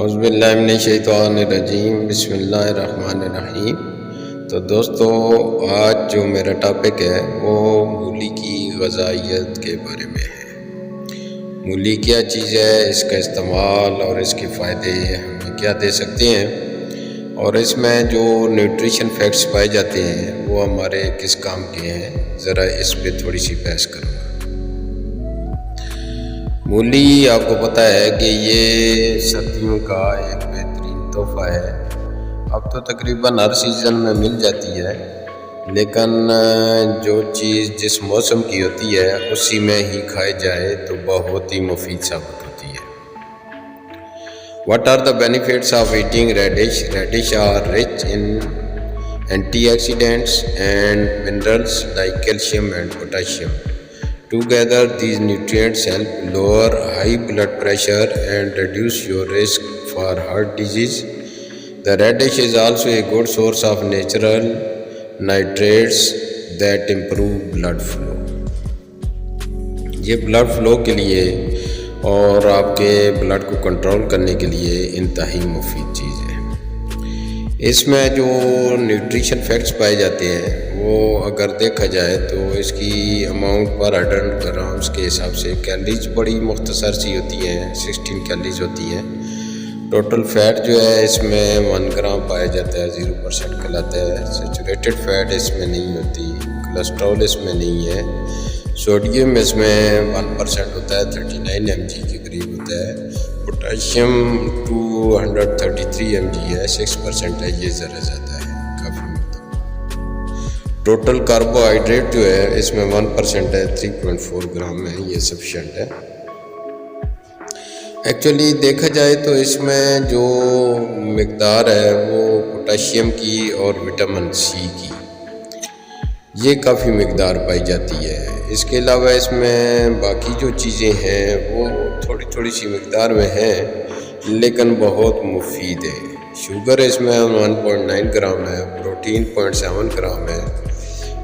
اعوذ باللہ من الشیطان الرجیم، بسم اللہ الرحمن الرحیم۔ تو دوستو، آج جو میرا ٹاپک ہے وہ مولی کی غذائیت کے بارے میں ہے۔ مولی کیا چیز ہے، اس کا استعمال اور اس کے فائدے ہمیں کیا دے سکتے ہیں، اور اس میں جو نیوٹریشن فیکٹس پائے جاتے ہیں وہ ہمارے کس کام کے ہیں، ذرا اس پہ تھوڑی سی بحث کروں گا۔ مولی آپ کو پتہ ہے کہ یہ سردیوں کا ایک بہترین تحفہ ہے۔ اب تو تقریباً ہر سیزن میں مل جاتی ہے، لیکن جو چیز جس موسم کی ہوتی ہے اسی میں ہی کھائی جائے تو بہت ہی مفید ثابت ہوتی ہے۔ What are the benefits of eating radish? Radish are rich in antioxidants and minerals like calcium and potassium. Together, these nutrients help lower high blood pressure and reduce your risk for heart disease. The radish is also a good source of natural nitrates that improve blood flow. یہ blood flow کے لیے اور آپ کے blood کو control کرنے کے لیے انتہائی مفید چیز ہے۔ اس میں جو نیوٹریشن فیکٹس پائے جاتے ہیں وہ اگر دیکھا جائے تو اس کی اماؤنٹ پر 100 گرامز کے حساب سے کیلریز بڑی مختصر سی ہوتی ہیں، 16 کیلریز ہوتی ہیں۔ ٹوٹل فیٹ جو ہے اس میں 1 گرام پایا جاتا ہے، 0% کہلاتا ہے۔ سیچوریٹڈ فیٹ اس میں نہیں ہوتی، کولیسٹرول اس میں نہیں ہے۔ سوڈیم اس میں 1% ہوتا ہے، 39 mg کے قریب ہوتا ہے۔ پوٹاشیم 233 mg ہے، 6% ہے، یہ ذرا زیادہ ہے، کافی مقدار۔ ٹوٹل کاربوہائیڈریٹ جو ہے اس میں 1% ہے، 3.4 گرام ہے، یہ سفیشینٹ ہے۔ ایکچولی دیکھا جائے تو اس میں جو مقدار ہے وہ پوٹاشیم کی اور وٹامن سی کی، یہ کافی مقدار پائی جاتی ہے۔ اس کے علاوہ اس میں باقی جو چیزیں ہیں وہ تھوڑی تھوڑی سی مقدار میں ہیں لیکن بہت مفید ہے۔ شوگر اس میں 1.9 گرام ہے، پروٹین 0.7 گرام ہے،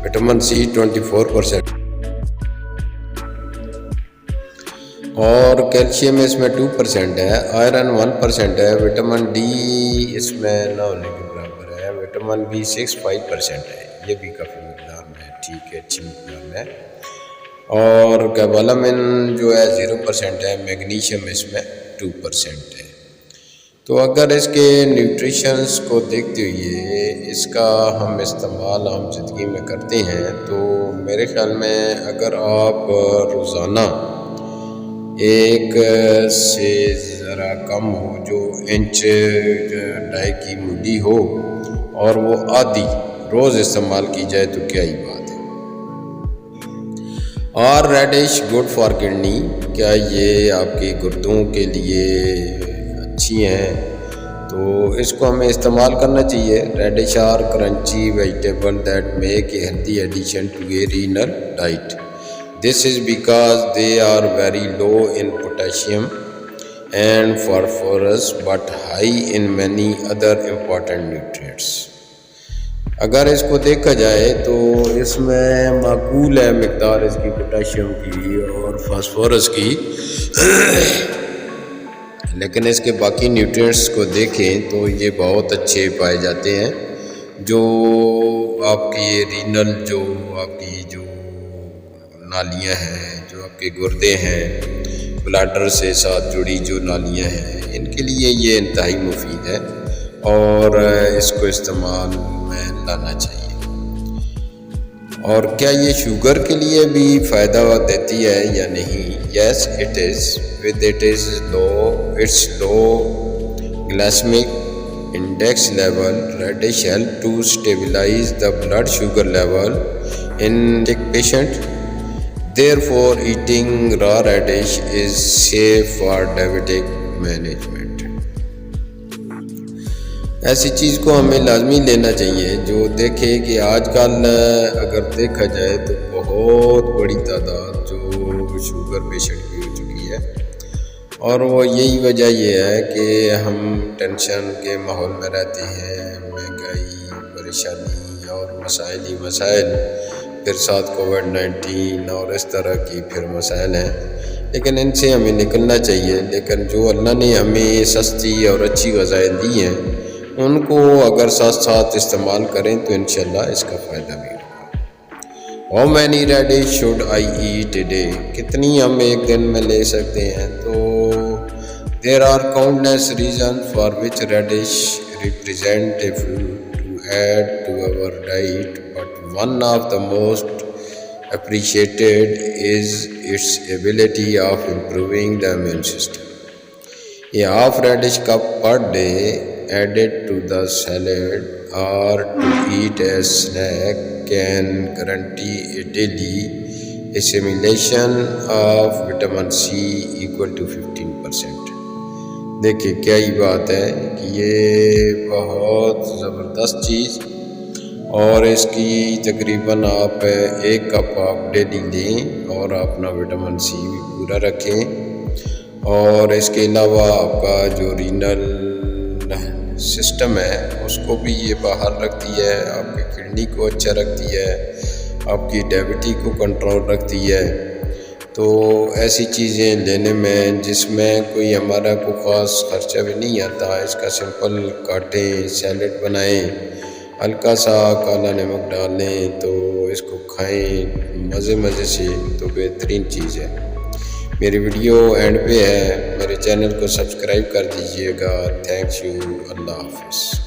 وٹامن سی 24% اور کیلشیم اس میں 2% ہے، آئرن 1% ہے، وٹامن ڈی اس میں نہ ہونے کے برابر ہے، وٹامن بی 6 5% ہے، یہ بھی کافی مقدار میں ہے، ٹھیک ہے، اچھی مقدار میں ہے۔ اور کیبالامن جو ہے 0% ہے، میگنیشیم اس میں 2% ہے۔ تو اگر اس کے نیوٹریشنز کو دیکھتے ہوئے اس کا ہم استعمال عام زندگی میں کرتے ہیں تو میرے خیال میں اگر آپ روزانہ ایک سے ذرا کم ہو، جو انچ ڈھائی کی مولی ہو اور وہ آدھی روز استعمال کی جائے تو کیا ہی بات ہے۔ اور ریڈش گڈ فار کڈنی، کیا یہ آپ کی گردوں کے لیے اچھی ہیں؟ تو اس کو ہمیں استعمال کرنا چاہیے۔ Radish are crunchy vegetable that make a healthy addition to a renal diet. This is because they are very low in potassium and phosphorus but high in many other important nutrients. اگر اس کو دیکھا جائے تو اس میں معقول ہے مقدار اس کی پوٹاشیم کی اور فاسفورس کی، لیکن اس کے باقی نیوٹرینٹس کو دیکھیں تو یہ بہت اچھے پائے جاتے ہیں، جو آپ کی رینل جو آپ کی جو نالیاں ہیں، جو آپ کے گردے ہیں، بلاڈر سے ساتھ جڑی جو نالیاں ہیں، ان کے لیے یہ انتہائی مفید ہے اور اس کو استعمال میں لانا چاہیے۔ اور کیا یہ شوگر کے لیے بھی فائدہ دیتی ہے یا نہیں؟ Yes it is, with it is low it's low glycaemic index level, radish help to stabilise the blood sugar level in sick patient. Therefore, eating raw radish is safe for diabetic management. ایسی چیز کو ہمیں لازمی لینا چاہیے جو دیکھے کہ آج کل اگر دیکھا جائے تو بہت بڑی تعداد جو شوگر پیشنٹ کی ہو چکی ہے، اور وہ یہی وجہ یہ ہے کہ ہم ٹینشن کے ماحول میں رہتے ہیں، مہنگائی، پریشانی اور مسائل ہی مسائل، پھر ساتھ کووڈ 19 اور اس طرح کی پھر مسائل ہیں۔ لیکن ان سے ہمیں نکلنا چاہیے. لیکن جو اللہ نے ہمیں سستی اور اچھی غذائیں دی ہیں ان کو اگر ساتھ ساتھ استعمال کریں تو انشاءاللہ اس کا فائدہ بھی ہوگا. How many radish should I eat a day? کتنی ہم ایک دن میں لے سکتے ہیں؟ تو there are countless reasons for which radish represent a food to add to our diet, but one of the most appreciated is its ability of improving the immune system. A half radish cup per day added to the salad or to eat as snack can guarantee a daily assimilation of vitamin C equal to 15%. دیکھیے کیا ہی بات ہے کہ یہ بہت زبردست چیز، اور اس کی تقریباً آپ 1 کپ آپ ڈیلی لیں اور اپنا وٹامن سی بھی پورا رکھیں. اور اس کے علاوہ آپ کا جو رینل سسٹم ہے اس کو بھی یہ باہر رکھتی ہے، آپ کی کڈنی کو اچھا رکھتی ہے، آپ کی ڈائبٹی کو کنٹرول رکھتی ہے. تو ایسی چیزیں لینے میں جس میں کوئی ہمارا کوئی خاص خرچہ بھی نہیں آتا، اس کا سمپل کاٹیں، سیلیڈ بنائیں، ہلکا سا کالا نمک ڈال لیں تو اس کو کھائیں مزے سے، تو بہترین چیز ہے. میری ویڈیو اینڈ پہ ہے، میرے چینل کو سبسکرائب کر دیجئے گا. Thanks you. اللہ حافظ.